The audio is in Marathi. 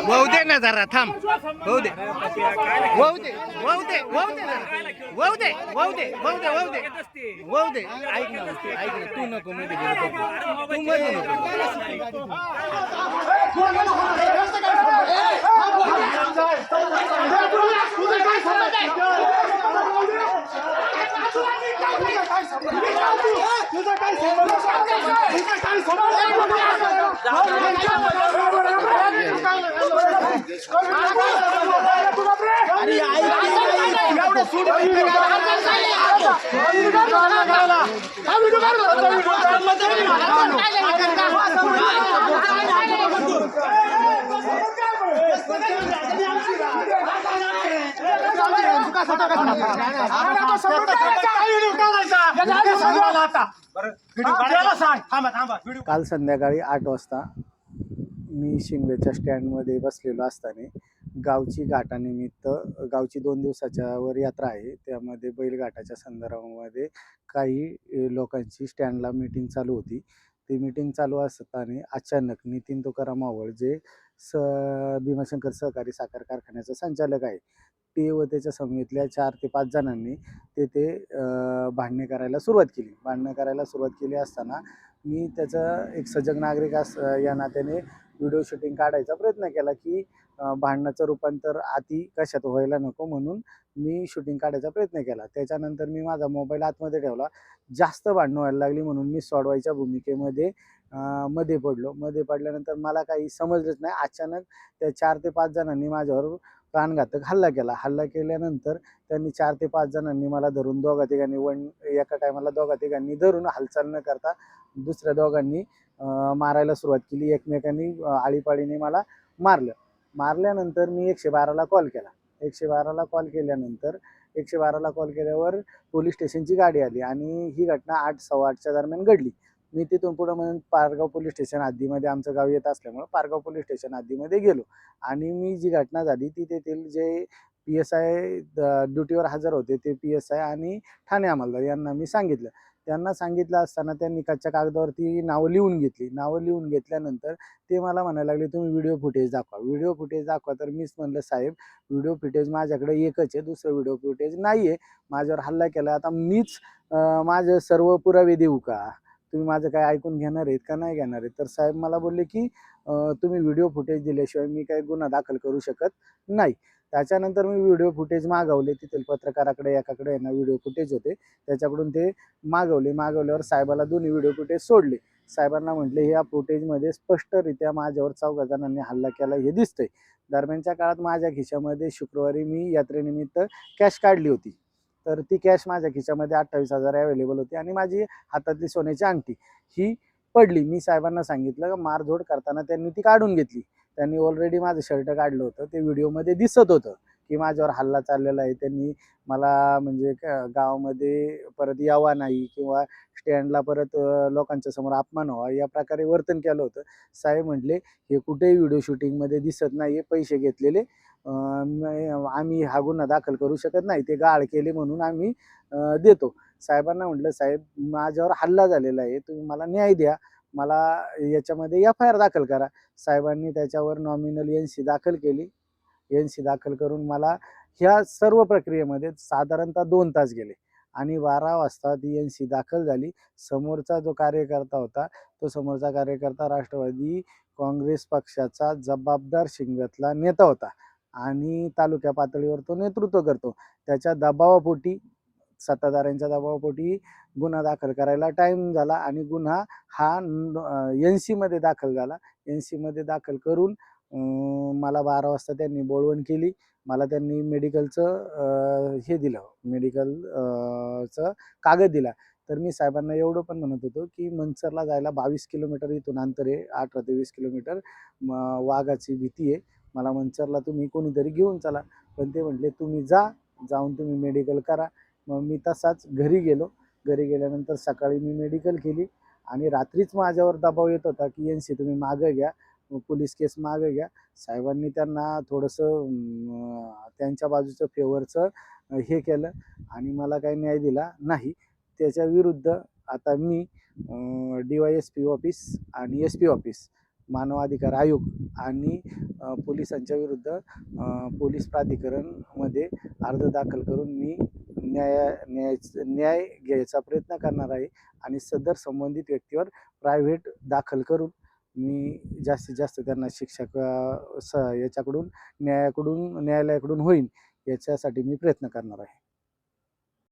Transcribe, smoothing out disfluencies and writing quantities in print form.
वाहू दे ना जरा थांब वाहू दे वाहू दे वाहू दे वाहू दे वाहू दे वाहू दे वाहू दे वाहू दे वाहू दे ऐक ना तू नको मध्ये गेलो तू मध्ये नको काल संध्याकाळी 8 वाजता मी शिंगवेच्या स्टँडमध्ये बसलेलो असताना गावची घाटानिमित्त गावची 2 दिवसाच्या वर यात्रा आहे, त्यामध्ये बैलघाटाच्या संदर्भामध्ये काही लोकांची स्टँडला मीटिंग चालू होती. ती मीटिंग चालू असताना अचानक नितीन तुकाराम मावळ जे भीमाशंकर सहकारी साखर कारखान्याचे संचालक आहे ते व त्याच्या समितीतल्या 4 ते 5 जणांनी तेथे भांडणे करायला सुरुवात केली असताना मी त्याचा एक सजग नागरिक या नात्याने व्हिडिओ शूटिंग काढायचा प्रयत्न केला की भांडणाचं रूपांतर अति कशात व्हायला नको म्हणून मी शूटिंग काढायचा प्रयत्न केला. त्याच्यानंतर मी माझा मोबाईल आतमध्ये ठेवला. जास्त भांडणं व्हायला लागली म्हणून मी सोडवायच्या भूमिकेमध्ये मध्ये पडल्यानंतर मला काही समजलंच नाही. अचानक त्या 4 ते 5 जणांनी माझ्यावर प्राणघातक हल्ला केल्यानंतर त्यांनी 4 ते 5 जणांनी मला धरून एका टायमाला दोघा तिघांनी धरून हालचाल न करता दुसऱ्या दोघांनी मारायला सुरुवात केली. एकमेकांनी आळीपाळीने मला मारल्यानंतर मी 112ला कॉल केला. 112ला कॉल केल्यावर पोलीस स्टेशनची गाडी आली आणि ही घटना 8 सव्वा 8च्या दरम्यान घडली. मी तिथून पुढे म्हणून पारगाव पोलीस स्टेशन हद्दीमध्ये आमचं गाव येत असल्यामुळे पारगाव पोलीस स्टेशन हद्दीमध्ये गेलो आणि मी जी घटना झाली ती तेथील जे PSI ड्युटीवर हजर होते ते PSI आणि ठाणे अंमलदार यांना मी सांगितलं. त्यांना सांगितलं असताना त्यांनी कच्च्या कागदावरती नावं लिहून घेतल्यानंतर ते मला म्हणायला लागले तुम्ही व्हिडिओ फुटेज दाखवा. तर मीच म्हणलं साहेब व्हिडिओ फुटेज माझ्याकडे एकच आहे, दुसरं व्हिडिओ फुटेज नाही आहे. माझ्यावर हल्ला केला, आता मीच माझं सर्व पुरावे देऊ का? तुम्ही माझं काय ऐकून घेणार आहेत का नाही घेणार आहेत? तर साहेब मला बोलले की तुम्ही व्हिडिओ फुटेज दिल्याशिवाय मी काही गुन्हा दाखल करू शकत नाही. त्याच्यानंतर मी व्हिडिओ फुटेज मागवले. तिथील पत्रकाराकडे एकाकडे ना व्हिडिओ फुटेज होते, त्याच्याकडून ते मागवल्यावर साहेबाला दोन्ही व्हिडिओ फुटेज सोडले. साहेबांना म्हटले या फुटेजमध्ये स्पष्टरित्या माझ्यावर 4 जणांनी हल्ला केला हे दिसतंय. दरम्यानच्या काळात माझ्या खिशामध्ये शुक्रवारी मी यात्रेनिमित्त कॅश काढली होती, तर ती कॅश माझ्या खिशामध्ये 28,000 अवेलेबल होती आणि माझी हातातली सोन्याची अंगठी ही पडली. मी साहेबांना सांगितलं मारझोड करताना त्यांनी ती काढून घेतली. त्यांनी ऑलरेडी माझं शर्ट काढलं होतं, ते व्हिडिओमध्ये दिसत होतं की माझ्यावर हल्ला चाललेला आहे. त्यांनी मला म्हणजे गावामध्ये परत यावा नाही किंवा स्टँडला परत लोकांच्या समोर अपमान व्हावा या प्रकारे वर्तन केलं होतं. साहेब म्हटले हे कुठेही व्हिडिओ शूटिंगमध्ये दिसत नाही, पैसे घेतलेले आम्ही हा गुन्हा दाखल करू शकत नाही, ते गाळ केले म्हणून आम्ही देतो. साहेबांना म्हटलं साहेब माझ्यावर हल्ला झालेला आहे, तुम्ही मला न्याय द्या, मला याच्यामध्ये FIR दाखल करा. साहेबांनी त्याच्यावर नॉमिनल NC दाखल केली. NC दाखल करून मला ह्या सर्व प्रक्रियेमध्ये साधारणतः 2 तास गेले आणि 12 वाजता ती NC दाखल झाली. समोरचा जो कार्यकर्ता होता तो समोरचा कार्यकर्ता राष्ट्रवादी काँग्रेस पक्षाचा जबाबदार शिंगव्यातला नेता होता आणि तालुक्या पातळीवर तो नेतृत्व करतो. त्याच्या दबावापोटी सत्ताधाऱ्यांच्या दबावापोटी गुन्हा दाखल करायला टाईम झाला आणि गुन्हा हा NC मध्ये दाखल झाला. NC मध्ये दाखल करून मला 12 वाजता त्यांनी बोलवण केली. मला त्यांनी मेडिकलचं हे दिलं, मेडिकलचं कागद दिला. तर मी साहेबांना एवढं पण म्हणत होतो की मंचरला जायला 22 किलोमीटर इथून अंतर आहे, 18 ते 20 किलोमीटर. वाघाची भीती आहे, मला मंचरला तुम्ही कोणीतरी घेऊन चला. पण ते म्हटले तुम्ही जाऊन तुम्ही मेडिकल करा. मग मी तसाच घरी गेलो. घरी गेल्यानंतर सकाळी मी मेडिकल केली आणि रात्रीच माझ्यावर दबाव येत होता की एन-सी तुम्ही मागं घ्या, पोलीस केस मागं घ्या. साहेबांनी त्यांना थोडंसं त्यांच्या बाजूचं फेवरचं हे केलं आणि मला काही न्याय दिला नाही. त्याच्या विरुद्ध आता मी डी-वाय-एस-पी ऑफिस आणि एस-पी ऑफिस, मानव अधिकार आयोग आणि पोलिसांच्या विरुद्ध पोलीस प्राधिकरणमध्ये अर्ज दाखल करून मी न्याय घ्यायचा प्रयत्न करणार आहे आणि सदर संबंधित व्यक्तीवर प्रायव्हेट दाखल करून मी जास्तीत जास्त त्यांना शिक्षा याच्याकडून न्यायालयाकडून होईल याच्यासाठी मी प्रयत्न करणार आहे.